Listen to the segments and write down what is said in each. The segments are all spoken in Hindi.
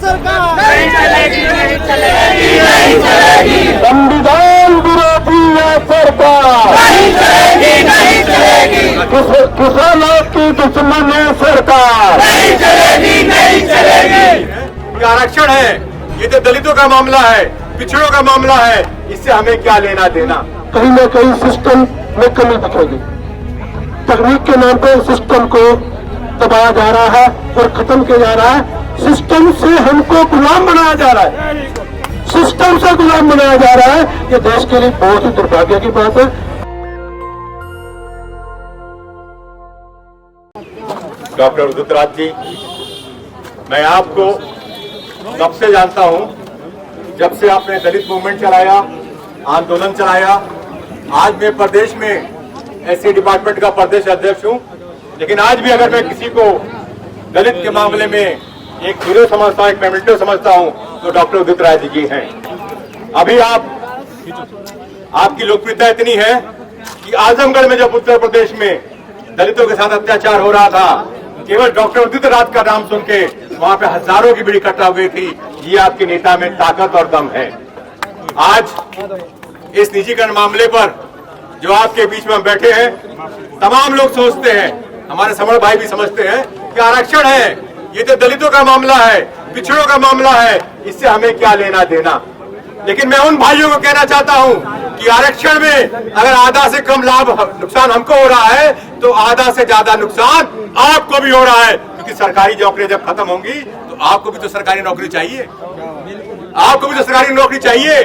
सरकार नहीं चलेगी, नहीं चलेगी, नहीं चलेगी। संविधान विरोधी है सरकार, नहीं चलेगी, नहीं चलेगी, किसानों की दुश्मन है सरकार, नहीं चलेगी, नहीं चलेगी। ये आरक्षण है, ये तो दलितों का मामला है, पिछड़ों का मामला है, इससे हमें क्या लेना देना। कहीं न कहीं सिस्टम में कमी दिखेगी। तकनीक के नाम पर सिस्टम को दबाया जा रहा है और खत्म किया जा रहा है। सिस्टम से हमको गुलाम बनाया जा रहा है, सिस्टम से गुलाम बनाया जा रहा है। ये देश के लिए बहुत ही दुर्भाग्य की बात है। डॉक्टर उदित राज जी, मैं आपको कब से जानता हूं, जब से आपने दलित मूवमेंट चलाया, आंदोलन चलाया। आज मैं प्रदेश में एससी डिपार्टमेंट का प्रदेश अध्यक्ष हूं, लेकिन आज भी अगर मैं किसी को दलित के मामले में एक हीरो समझता हूं, एक मेमेंटो समझता हूं, तो डॉक्टर उदित राज जी हैं। अभी आपकी लोकप्रियता इतनी है कि आजमगढ़ में जब उत्तर प्रदेश में दलितों के साथ अत्याचार हो रहा था, केवल डॉक्टर उदित राज का नाम सुन के वहां पे हजारों की भीड़ इकट्ठा हो गई थी। ये आपके नेता में ताकत और दम है। आज इस निजीकरण मामले पर जो आपके बीच में हम बैठे हैं, तमाम लोग सोचते हैं, हमारे समर भाई भी समझते हैं कि आरक्षण है, ये तो दलितों का मामला है, पिछड़ों का मामला है, इससे हमें क्या लेना देना। लेकिन मैं उन भाइयों को कहना चाहता हूं कि आरक्षण में अगर आधा से कम लाभ नुकसान हमको हो रहा है, तो आधा से ज्यादा नुकसान आपको भी हो रहा है, क्योंकि सरकारी नौकरी जब खत्म होंगी तो आपको भी तो सरकारी नौकरी चाहिए, आपको भी तो सरकारी नौकरी चाहिए।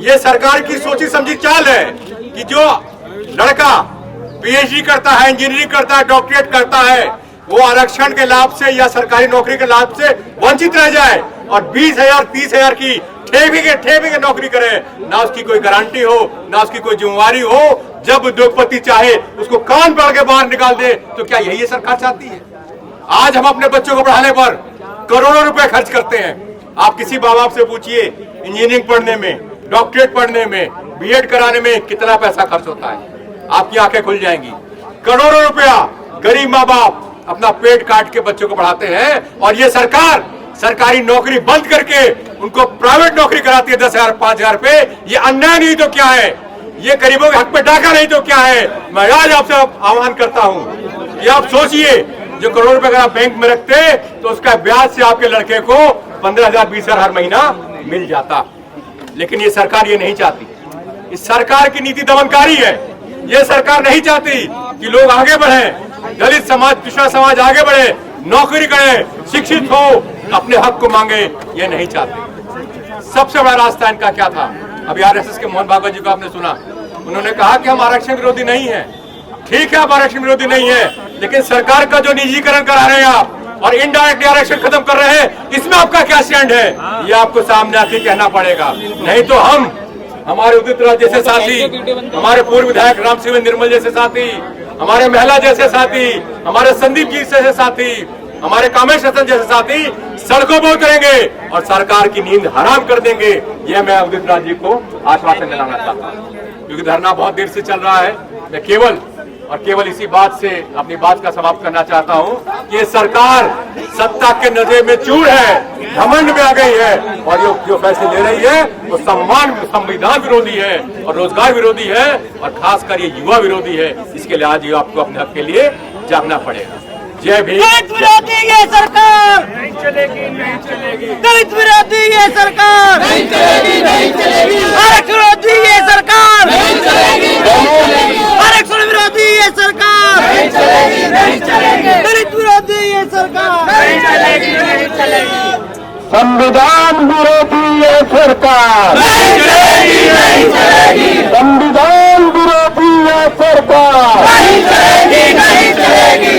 ये सरकार की सोची समझी चाल है कि जो लड़का पीएचडी करता है, इंजीनियरिंग करता है, डॉक्टरेट करता है, वो आरक्षण के लाभ से या सरकारी नौकरी के लाभ से वंचित रह जाए और 20,000 30,000 की ठेके के नौकरी करे, ना उसकी कोई गारंटी हो, ना उसकी कोई जिम्मेवारी हो। जब उद्योगपति चाहे उसको कान पकड़ के बाहर निकाल दे, तो क्या यही ये सरकार चाहती है? आज हम अपने बच्चों को पढ़ाने पर करोड़ों रुपए खर्च करते हैं। आप किसी माँ बाप से पूछिए, इंजीनियरिंग पढ़ने में, डॉक्टरेट पढ़ने में, बीएड कराने में कितना पैसा खर्च होता है, आपकी आंखें खुल जाएंगी। करोड़ों रुपया गरीब माँ बाप अपना पेट काट के बच्चों को पढ़ाते हैं, और ये सरकार सरकारी नौकरी बंद करके उनको प्राइवेट नौकरी कराती है 10,000 5,000 पे। ये अन्याय नहीं तो क्या है? ये गरीबों के हक पे डाका नहीं तो क्या है? मैं आज आपसे आह्वान करता हूं कि आप सोचिए, जो करोड़ रुपए अगर आप बैंक में रखते तो उसका ब्याज से आपके लड़के को 15,000 20,000 हर महीना मिल जाता। लेकिन ये सरकार ये नहीं चाहती। इस सरकार की नीति दमनकारी है। ये सरकार नहीं चाहती कि लोग आगे बढ़े, दलित समाज, पिछड़ा समाज आगे बढ़े, नौकरी करे, शिक्षित हो, अपने हक को मांगे। ये नहीं चाहते। सबसे बड़ा रास्ता इनका क्या था? अभी आरएसएस के मोहन भागवत जी को आपने सुना, उन्होंने कहा कि हम आरक्षण विरोधी नहीं है। ठीक है, आप आरक्षण विरोधी नहीं है, लेकिन सरकार का जो निजीकरण करा रहे हैं आप और इनडायरेक्टली आरक्षण खत्म कर रहे हैं, इसमें आपका क्या स्टैंड है? ये आपको सामने आके कहना पड़ेगा। नहीं तो हम, हमारे उदित राज जैसे साथी, हमारे पूर्व विधायक राम सिंह निर्मल जैसे साथी, हमारे महिला जैसे साथी, हमारे संदीप जी जैसे साथी, हमारे कामेश रतन जैसे साथी सड़कों पर उतरेंगे और सरकार की नींद हराम कर देंगे। यह मैं उदित राज जी को आश्वासन दिलाना चाहता हूँ, क्योंकि धरना बहुत देर से चल रहा है। मैं केवल इसी बात से अपनी बात का समाप्त करना चाहता हूँ कि ये सरकार सत्ता के नशे में चूर है, घमंड में आ गई है, और जो फैसले ले रही है वो संविधान विरोधी है और रोजगार विरोधी है, और खासकर ये युवा विरोधी है। इसके लिए आज आपको अपने हक के लिए जागना पड़ेगा। जय भीम। दलित विरोधी ये सरकार नहीं चलेगी, नहीं चलेगी, दलित विरोधी ये सरकार नहीं चलेगी, नहीं चलेगी, आरक्षण विरोधी ये सरकार नहीं चलेगी, नहीं चलेगी, आरक्षण विरोधी ये सरकार नहीं चलेगी, नहीं चलेगी, दलित विरोधी ये सरकार नहीं चलेगी, नहीं चलेगी, संविधान विरोधी है सरकार, नहीं चलेगी, नहीं चलेगी, संविधान विरोधी है सरकार, नहीं चलेगी, नहीं चलेगी,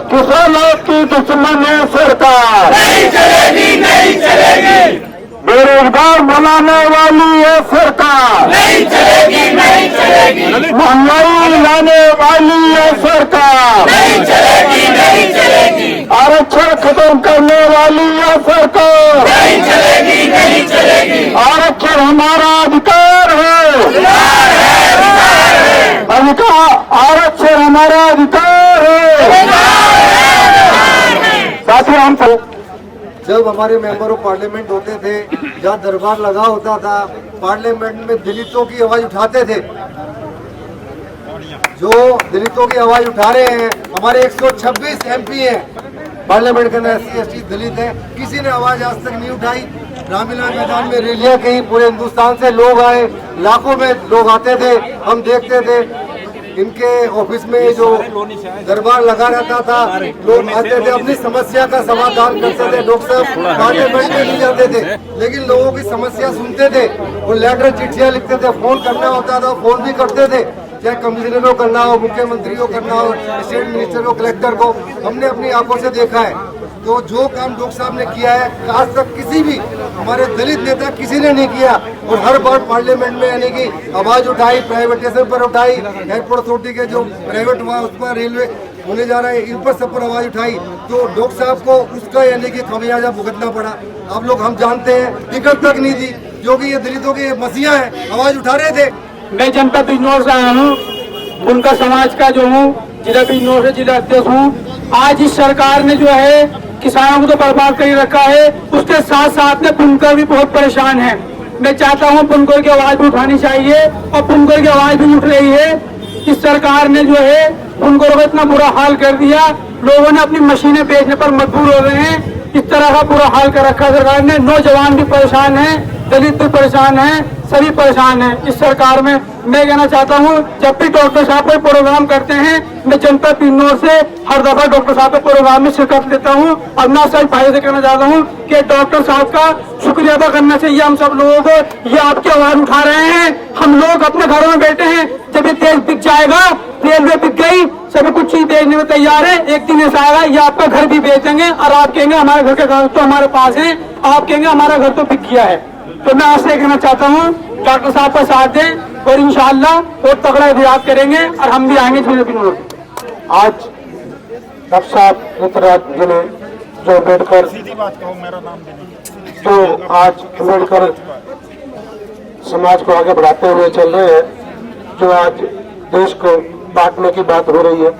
किसानों की दुश्मन है सरकार, नहीं चलेगी, नहीं चलेगी, बेरोजगार बनाने वाली है सरकार, नहीं चलेगी, नहीं चलेगी, महंगाई लाने वाली है सरकार, नहीं चलेगी, नहीं चलेगी, आरक्षण खत्म करने वाली है सरकार, नहीं चलेगी, नहीं चलेगी, आरक्षण हमारा अधिकार है, अधिकार, आरक्षण हमारा अधिकार है। साथियों, हम जब हमारे मेंबर ऑफ पार्लियामेंट होते थे, जहाँ दरबार लगा होता था, पार्लियामेंट में दलितों की आवाज उठाते थे। जो दलितों की आवाज उठा रहे हैं, हमारे 126 MP हैं पार्लियामेंट के अंदर, SC/ST दलित हैं, किसी ने आवाज आज तक नहीं उठाई। रामलीला मैदान में रैलियां की, पूरे हिंदुस्तान से लोग आए, लाखों में लोग आते थे, हम देखते थे। इनके ऑफिस में जो दरबार लगा रहता था, लोग आते थे, अपनी समस्या का समाधान करते थे। डॉक्टर साहब पार्लियामेंट में नहीं जाते थे, लेकिन लोगों की समस्या सुनते थे, वो लेटर चिट्ठियां लिखते थे, फोन करना होता था, फोन भी करते थे, चाहे कमिश्नर को करना हो, मुख्यमंत्री को करना हो, स्टेट मिनिस्टर को, कलेक्टर को। हमने अपनी आंखों से देखा है। तो जो काम डॉक्टर साहब ने किया है, आज तक किसी भी हमारे दलित नेता किसी ने नहीं किया। और हर बार पार्लियामेंट में यानी कि आवाज उठाई, प्राइवेटाइजेशन पर उठाई, एयरपोर्ट अथॉरिटी के जो प्राइवेट हुआ उस पर, रेलवे होने जा रहा है, इन पर सब पर आवाज उठाई। तो डॉक्टर साहब को उसका यानी कि खमियाजा भुगतना पड़ा। आप लोग, हम जानते हैं, टिकट तक नहीं दी, जो कि ये दलितों के मसीहा है, आवाज उठा रहे थे। मैं जनपद बिजनौर से आया हूँ, उनका समाज का जो हूँ, जिला बिजनौर से जिला अध्यक्ष हूँ। आज इस सरकार ने जो है किसानों को तो बर्बाद कर रखा है, उसके साथ साथ में बुनकर भी बहुत परेशान है। मैं चाहता हूँ बुनकर की आवाज भी उठानी चाहिए, और बुनकर की आवाज भी उठ रही है। इस सरकार ने जो है बुनकरों का इतना बुरा हाल कर दिया, लोगों ने अपनी मशीनें बेचने पर मजबूर हो गए हैं। इस तरह का बुरा हाल कर रखा सरकार ने। नौजवान भी परेशान है, दलित भी परेशान है, सभी परेशान है। इस सरकार में मैं कहना चाहता हूँ, जब भी डॉक्टर साहब कोई प्रोग्राम करते हैं, मैं जनता बिजनौर से हर दफा डॉक्टर साहब के प्रोग्राम में शिरकत लेता हूँ। और मैं सभी भाई से कहना चाहता हूँ कि डॉक्टर साहब का शुक्रिया अदा करना चाहिए हम सब लोगों को। ये आपकी आवाज उठा रहे हैं, हम लोग अपने घरों में बैठे हैं। जब ये तेल बिक जाएगा, रेलवे बिक गई, सभी कुछ चीज बेचने में तैयार है, एक दिन ऐसा आएगा ये आपका घर भी बेचेंगे, और आप कहेंगे हमारे घर के कागज तो हमारे पास है, आप कहेंगे हमारा घर तो बिक गया है। तो मैं आपसे कहना चाहता हूँ, डॉक्टर साहब का साथ दें, और इंशाअल्लाह और तगड़ा अभियान करेंगे, और हम भी आएंगे जिले बिजनौर। आज डॉक्टर साहब ऋतुराज जी ने जो अम्बेडकर, जो आज अम्बेडकर समाज को आगे बढ़ाते हुए चल रहे हैं, जो आज देश को बांटने की बात हो रही है,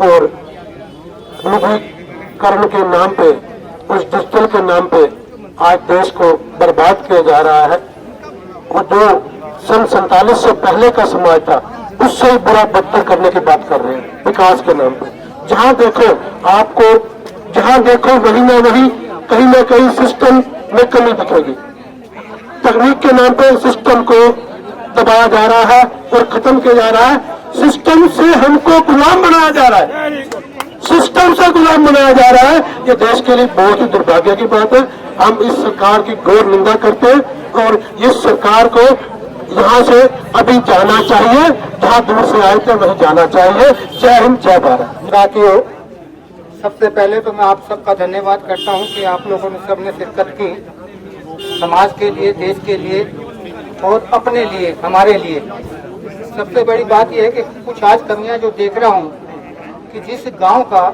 और विमुद्रीकरण के नाम पे, उस डिजिटल के नाम पे आज देश को बर्बाद किया जा रहा है। और जो सन 47 से पहले का समाज था, उससे ही बुरा बदतर करने की बात कर रहे हैं विकास के नाम पे। जहां देखो आपको, जहां देखो वहीं ना कहीं सिस्टम में कमी दिखेगी। तकनीक के नाम पे सिस्टम को दबाया जा रहा है और खत्म किया जा रहा है। सिस्टम से हमको गुलाम बनाया जा रहा है, सिस्टम से गुलाम बनाया जा रहा है। ये देश के लिए बहुत ही दुर्भाग्य की बात है। हम इस सरकार की घोर निंदा करते हैं, और इस सरकार को यहाँ से अभी जाना चाहिए, जहाँ दूर से आए थे वहीं जाना चाहिए। जय हिंद, जय भारत। साथियों, सबसे पहले तो मैं आप सबका धन्यवाद करता हूं कि आप लोगों ने सबने शिरकत की, समाज के लिए, देश के लिए और अपने लिए, हमारे लिए। सबसे बड़ी बात यह है कि कुछ आज कमियां जो देख रहा हूं, कि जिस गांव का,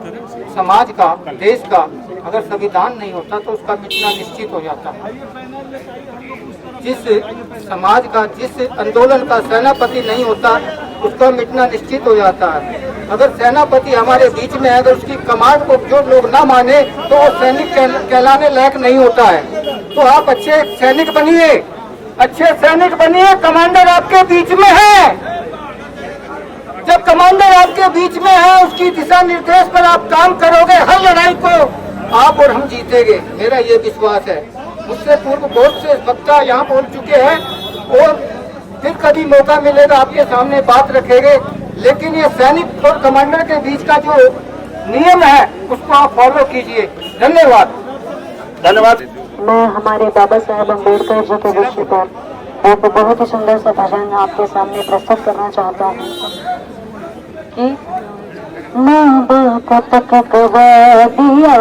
समाज का, देश का अगर संविधान नहीं होता तो उसका मिटना निश्चित हो जाता है। जिस समाज का, जिस आंदोलन का सेनापति नहीं होता, उसका मिटना निश्चित हो जाता है। अगर सेनापति हमारे बीच में है, अगर उसकी कमांड को जो लोग ना माने, तो वो सैनिक कहलाने लायक नहीं होता है। तो आप अच्छे सैनिक बनिए, अच्छे सैनिक बनिए। कमांडर आपके बीच में है। जब कमांडर आपके बीच में है, उसकी दिशा निर्देश पर आप काम करोगे, हर लड़ाई को आप और हम जीतेंगे, मेरा ये विश्वास है। मुझसे पूर्व बहुत से वक्ता यहाँ पहुँच चुके हैं, और फिर कभी मौका मिलेगा आपके सामने बात रखेंगे। लेकिन ये सैनिक और कमांडर के बीच का जो नियम है, उसको आप फॉलो कीजिए। धन्यवाद। धन्यवाद। मैं हमारे बाबा साहेब अम्बेडकर जी के विषय पर एक बहुत ही सुंदर सा भजन आपके सामने प्रस्तुत करना चाहता हूँ कि माँ बाप को तक गवा दिया,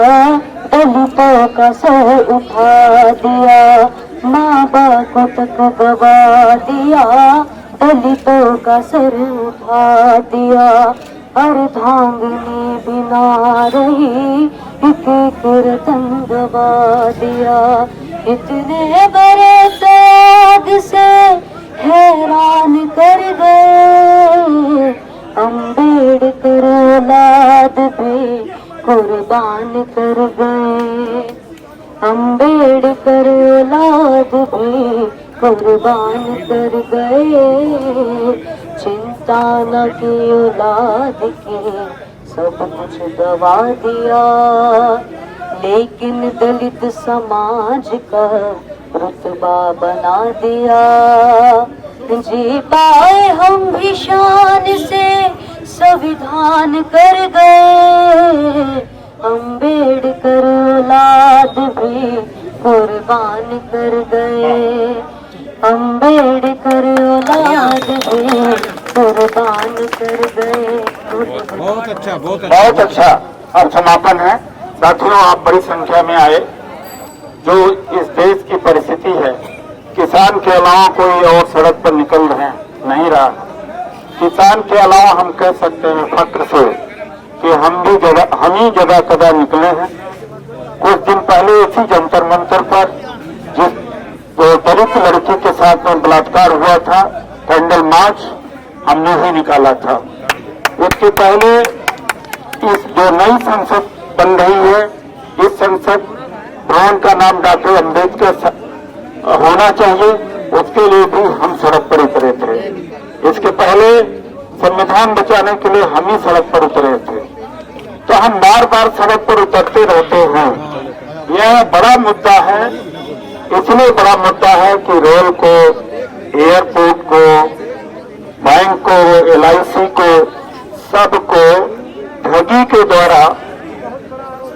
दलितों का सर उठा दिया। माँ बाप को तक गवा दिया, दलितों का सर उठा दिया। अर्धांगिनी बिना रही, एक कीर्तन गवा दिया। इतने बड़े त्याग से हैरान कर गए, अम्बेडकर औलाद भी कुर्बान कर गए। अम्बेडकर औलाद भी कुर्बान कर गए, चिंता न की औलाद की सब कुछ दबा दिया, लेकिन दलित समाज का रुतबा बना दिया। जी पाए हम भी शान से संविधान कर गए, अम्बेडकर औलाद भी कुर्बान कर गए, अम्बेडकर औलाद भी कुर्बान कर गए। बहुत अच्छा और समापन है। साथियों, आप बड़ी संख्या में आए। जो इस देश की परिस्थिति है, किसान के अलावा कोई और सड़क पर निकल रहे नहीं रहा। किसान के अलावा हम कह सकते हैं फक्र से कि हम ही जगह कदा निकले हैं। कुछ दिन पहले इसी जंतर मंतर पर जिस दलित लड़की के साथ में बलात्कार हुआ था, कैंडल मार्च हमने ही निकाला था। उसके पहले इस जो नई संसद बन रही है, इस संसद भवन का नाम डॉक्टर अम्बेडकर होना चाहिए, उसके लिए भी हम सड़क पर उतरे थे। इसके पहले संविधान बचाने के लिए हम ही सड़क पर उतरे थे। तो हम बार बार सड़क पर उतरते रहते हैं। यह बड़ा मुद्दा है, इसलिए बड़ा मुद्दा है कि रेल को, एयरपोर्ट को, बैंक को, LIC को, सबको ठगी के द्वारा,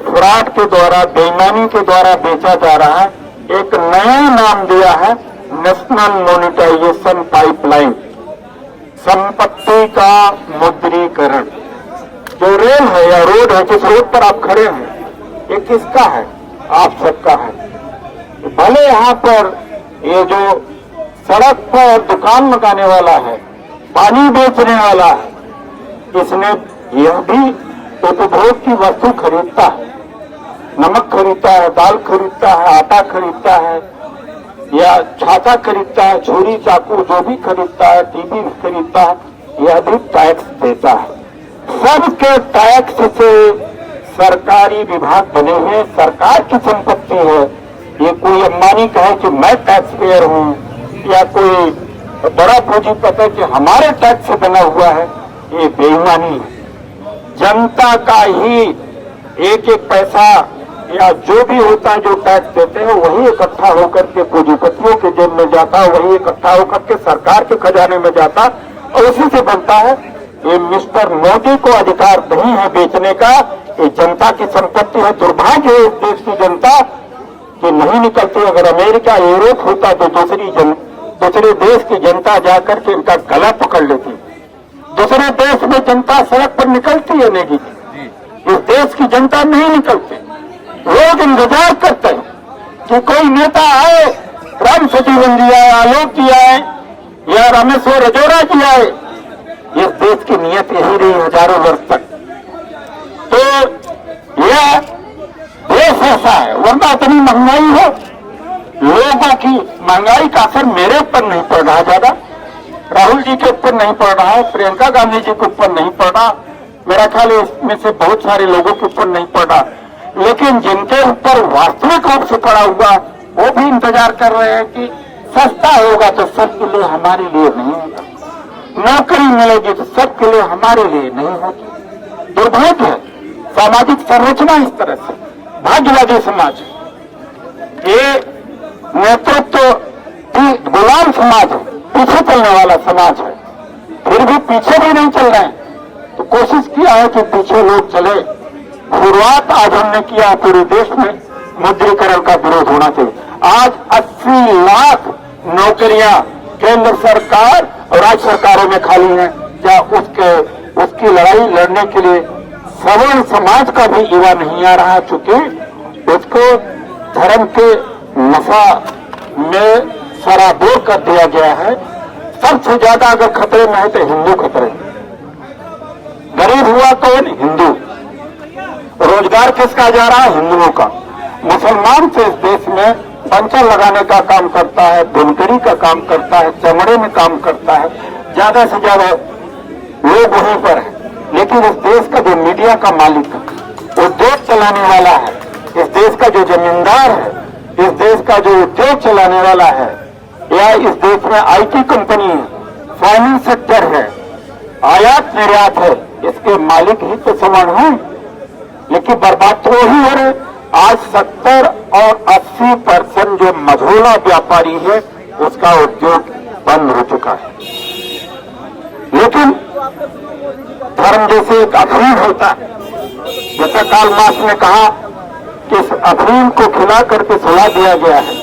फ्रॉड के द्वारा, बेईमानी के द्वारा बेचा जा रहा है। एक नया नाम दिया है नेशनल मोनेटाइजेशन पाइपलाइन, संपत्ति का मुद्रीकरण। जो रेल है या रोड है, जिस रोड पर आप खड़े हैं, ये किसका है? आप सबका है। भले यहाँ पर ये जो सड़क पर दुकान लगाने वाला है, पानी बेचने वाला है, इसने यह भी उपभोग की वस्तु खरीदता है, नमक खरीदता है, दाल खरीदता है, आटा खरीदता है, या छाता खरीदता है, छुरी चाकू जो भी खरीदता है, टीवी खरीदता है, यह भी टैक्स देता है। सबके टैक्स से सरकारी विभाग बने हैं, सरकार की संपत्ति है। ये कोई अंबानी कहे कि मैं टैक्स पेयर हूँ, या कोई बड़ा पूंजीपति है कि हमारे टैक्स से बना हुआ है, ये बेईमानी है। जनता का ही एक एक पैसा या जो भी होता है, जो टैक्स देते हैं, वही इकट्ठा होकर के पूंजीपतियों के जेब में जाता है, वही इकट्ठा होकर के सरकार के खजाने में जाता और उसी से बनता है। ये मिस्टर मोदी को अधिकार नहीं है बेचने का, ये जनता की संपत्ति है। दुर्भाग्य है इस देश की जनता कि नहीं निकलती। अगर अमेरिका, यूरोप होता तो दूसरे देश की जनता जाकर के इनका गला पकड़ लेती। दूसरे देश में जनता सड़क पर निकलती है नहीं, इस देश की जनता नहीं निकलती। लोग इंतजार करते हैं कि कोई नेता आए, राम सजीवन जी आए, आलोक जी आए, या रामेश्वर रजौरा जी आए। इस देश की नीयत यही रही हजारों वर्ष तक। तो यह देश ऐसा है, वरना इतनी महंगाई हो, लोगों की महंगाई का असर मेरे ऊपर नहीं पड़ रहा, ज्यादा राहुल जी के ऊपर नहीं पड़ रहा है, प्रियंका गांधी जी के ऊपर नहीं पड़ रहा, मेरा ख्याल है इसमें से बहुत सारे लोगों के ऊपर नहीं पड़ रहा। लेकिन जिनके ऊपर वास्तविक रूप से पड़ा हुआ, वो भी इंतजार कर रहे हैं कि सस्ता होगा तो सबके लिए, हमारे लिए नहीं होगा। नौकरी मिलेगी तो सबके लिए, हमारे लिए नहीं होगी। दुर्भाग्य है सामाजिक संरचना इस तरह से। भाग्यवादी समाज, ये नेतृत्व गुलाम समाज है, पीछे चलने वाला समाज है। फिर भी पीछे भी नहीं चल रहे हैं, तो कोशिश किया है कि पीछे लोग चले। शुरुआत आज हमने किया पूरे देश में मुद्रीकरण का विरोध होना चाहिए। आज 80 लाख नौकरियां केंद्र सरकार और राज्य सरकारों में खाली हैं। क्या उसकी लड़ाई लड़ने के लिए सवर्ण समाज का भी युवा नहीं आ रहा, चूंकि उसको धर्म के नशा में सराबोर कर दिया गया है। सबसे ज्यादा अगर खतरे में है तो हिंदू खतरे में। गरीब हुआ कौन? हिंदू। रोजगार किसका जा रहा है? हिंदुओं का। मुसलमान से इस देश में पंचर लगाने का काम करता है, बुनकरी का काम करता है, चमड़े में काम करता है, ज्यादा से ज्यादा लोग वहीं पर है। लेकिन इस देश का जो मीडिया का मालिक है, वो देश चलाने वाला है, इस देश का जो जमींदार है, इस देश का जो उद्योग चलाने वाला है, या इस देश में आईटी कंपनी है, फाइनेंस सेक्टर है, आयात निर्यात है, इसके मालिक ही तो सवर्ण हैं। लेकिन बर्बाद तो वही हो रहे। आज 70 और 80% जो मझोला व्यापारी है उसका उद्योग बंद हो चुका है। लेकिन धर्म जैसे एक अफरीम होता है, जैसा कार्ल मार्क्स ने कहा कि इस अफरीम को खिला करके सुला दिया गया है।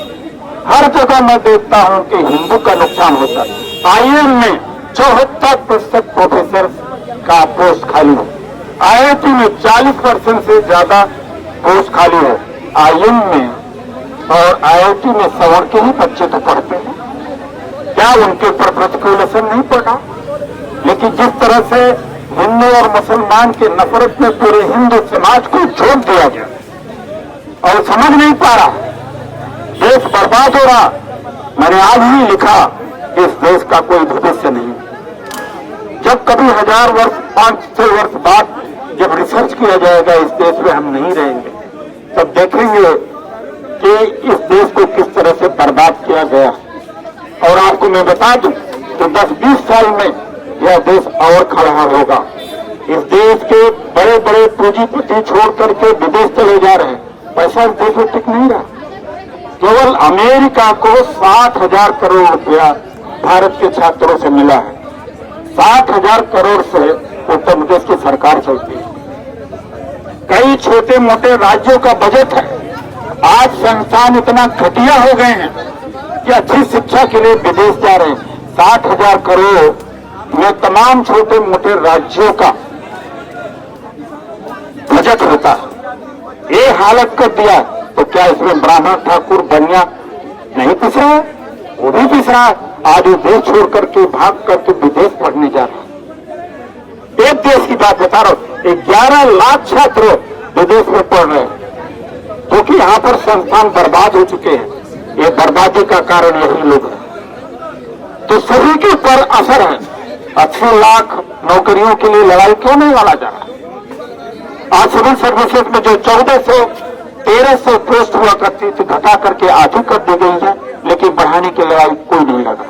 हर जगह मैं देखता हूं कि हिंदू का नुकसान होता है। आईएम में 74% प्रोफेसर का पोस्ट खाली है। आईआईटी में 40% से ज्यादा पोस्ट खाली है। आईएम में और आईआईटी में सवर्ण के ही बच्चे तो पढ़ते हैं, क्या उनके ऊपर प्रतिकूल असर नहीं पड़ा? लेकिन जिस तरह से हिंदू और मुसलमान के नफरत में पूरे हिंदू समाज को झोंक दिया गया और समझ नहीं पा रहा, देश बर्बाद हो रहा। मैंने आज ही लिखा कि इस देश का कोई भविष्य नहीं। जब कभी 1000 वर्ष 500 वर्ष बाद जब रिसर्च किया जाएगा इस देश में हम नहीं रहेंगे, तब देखेंगे कि इस देश को किस तरह से बर्बाद किया गया। और आपको मैं बता दूं तो 10-20 साल में यह देश और खड़ा होगा। इस देश के बड़े बड़े पूंजीपति छोड़ करके विदेश चले जा रहे हैं, पैसा इस देश में टिक नहीं रहा। केवल अमेरिका को 60,000 करोड़ रुपया भारत के छात्रों से मिला है। 60,000 करोड़ से उत्तर प्रदेश की सरकार चलती है। कई छोटे मोटे राज्यों का बजट है। आज संस्थान इतना घटिया हो गए हैं कि अच्छी शिक्षा के लिए विदेश जा रहे हैं। 60,000 करोड़ में तमाम छोटे मोटे राज्यों का बजट होता है। ये हालत कर दिया तो क्या इसमें ब्राह्मण ठाकुर बनिया नहीं पिस रहा है? वो भी पिस रहा है। आज वो देश छोड़ करके भाग करके विदेश पढ़ने जा रहा है। एक देश की बात बता रहा हूं, 11 लाख छात्र विदेश में पढ़ रहे हैं क्योंकि यहाँ पर संस्थान बर्बाद हो चुके हैं। ये बर्बादी का कारण यही लोग हैं। तो सभी के ऊपर असर है। 80 लाख नौकरियों के लिए लड़ाई क्यों नहीं लड़ा जा रहा? आज सिविल सर्विसेज में जो 1400-1300 पोस्ट हुआ करती थी घटा करके आधी कर दी गई है, लेकिन बढ़ाने की लड़ाई कोई नहीं लगा।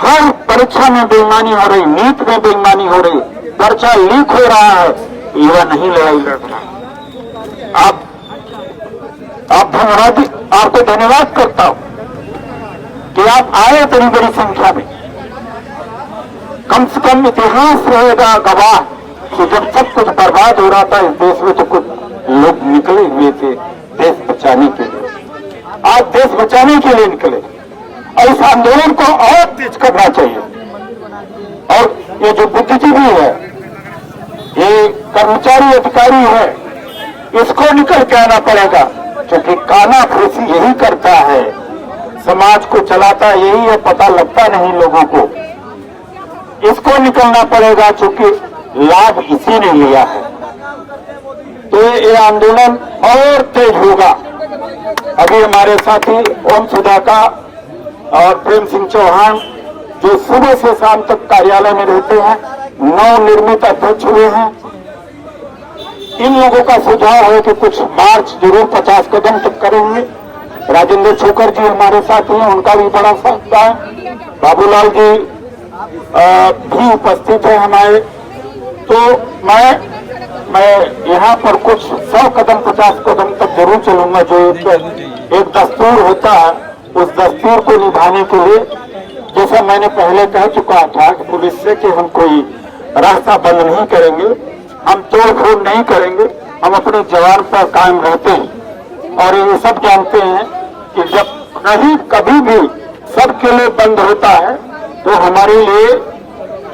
हर परीक्षा में बेईमानी हो रही, नीट में बेईमानी हो रही, पर्चा लीक हो रहा है, युवा नहीं लड़ाई लड़ रहा। आप धन्यवाद, आपको धन्यवाद करता हूं कि आप आए इतनी बड़ी संख्या में। कम से कम इतिहास रहेगा गवाह कि जब सब कुछ बर्बाद हो रहा था इस देश में तो कुछ लोग निकले हुए थे देश बचाने के लिए। आज देश बचाने के लिए निकले। और इस आंदोलन को और तेज करना चाहिए। और ये जो बुद्धिजीवी है, ये कर्मचारी अधिकारी है, इसको निकल के आना पड़ेगा क्योंकि कानाफूसी यही करता है, समाज को चलाता यही है, पता लगता नहीं लोगों को। इसको निकलना पड़ेगा क्योंकि लाभ इसी ने लिया है। तो ये आंदोलन और तेज होगा। अभी हमारे साथी ओम सुधाका और प्रेम सिंह चौहान जो सुबह से शाम तक कार्यालय में रहते हैं, नवनिर्मित अध्यक्ष हुए हैं। इन लोगों का सुझाव है कि कुछ मार्च जरूर 50 कदम तक करेंगे। राजेंद्र छोकर जी हमारे साथ हैं, उनका भी बड़ा साथ है। बाबूलाल जी भी उपस्थित है हमारे। तो मैं यहाँ पर कुछ 100 कदम 50 कदम तक जरूर चलूंगा। जो एक दस्तूर होता है, उस दस्तूर को निभाने के लिए, जैसा मैंने पहले कह चुका था कि पुलिस से कि हम कोई रास्ता बंद नहीं करेंगे, हम तोड़ फोड़ नहीं करेंगे, हम अपने जवान पर कायम रहते हैं। और ये सब जानते हैं कि जब कहीं कभी भी सबके लिए बंद होता है तो हमारे लिए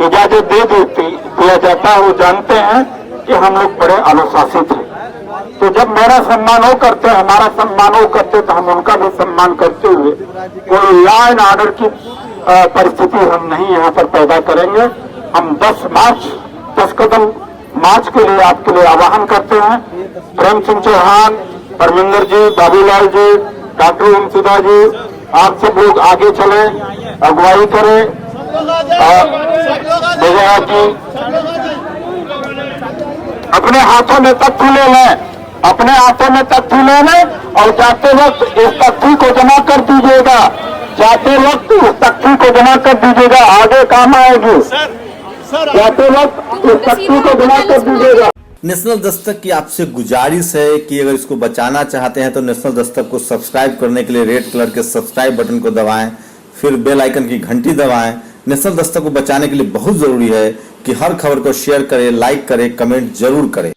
इजाजत दिया जाता है। वो जानते हैं कि हम लोग बड़े अनुशासित हैं। तो जब मेरा सम्मान वो करते हैं, हमारा सम्मान वो करते, तो हम उनका भी सम्मान करते हुए कोई लॉ एंड ऑर्डर की परिस्थिति हम नहीं यहाँ पर पैदा करेंगे। हम 10 कदम मार्च के लिए आपके लिए आह्वान करते हैं। प्रेम सिंह चौहान, परमिंदर जी, बाबूलाल जी, डॉक्टर ओम सुधा जी, आप सब लोग आगे चले, अगुवाई करें। जी अपने हाथों में तख्ती ले लें अपने हाथों में तख्ती ले लें और जाते वक्त इस तख्ती को जमा कर दीजिएगा। जाते वक्त इस तख्ती को जमा कर दीजिएगा, आगे काम आएगी। जाते वक्त इस तख्ती को जमा कर दीजिएगा। नेशनल दस्तक की आपसे गुजारिश है कि अगर इसको बचाना चाहते हैं तो नेशनल दस्तक को सब्सक्राइब करने के लिए रेड कलर के सब्सक्राइब बटन को दबाएं, फिर बेल आइकन की घंटी दबाएं। नेशनल दस्तक को बचाने के लिए बहुत जरूरी है कि हर खबर को शेयर करें, लाइक करें, कमेंट जरूर करें।